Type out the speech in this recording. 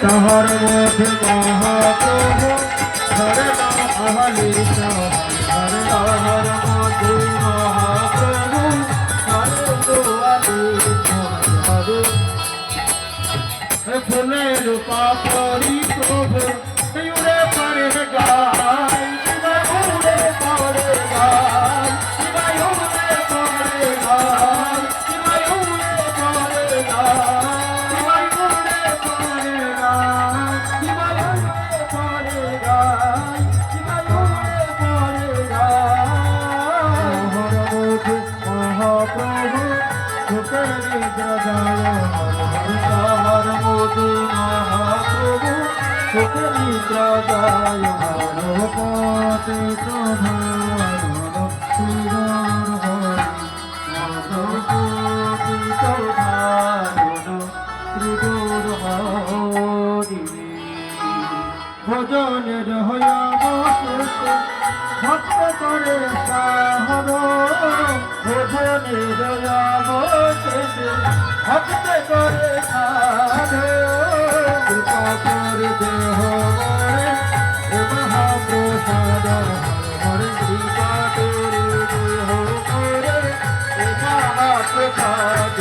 তাহার মধ্যে মহাপ্রভু ধরে না আহলিত হরে তাহার মধ্যে মহাপ্রভু ধরে দোয়ালিত হরে ফুলের পাপড়ি প্রভু উড়ে পড়ে গায় উড়ে পড়ে গায় উড়ে পড়ে গায় উড়ে পড়ে গায় উড়ে পড়ে গায় উড়ে পড়ে গায় মহাপ্রভু সুখের নিদ্রা তাহার মোদী মহাপ্রভু সুখ নিদ্রা যায় মানবপতি প্রধান মানবপতি প্রধান ত্রিদুর হরি ভজনের হইয়া বসে ভক্ত করে সাহর ভজনের হইয়া বসে ভক্ত করে সাধ কৃপা করে দেহ মহাপ্রসাদ হরে কৃপা করে দেহ মহাপ্রসাদ।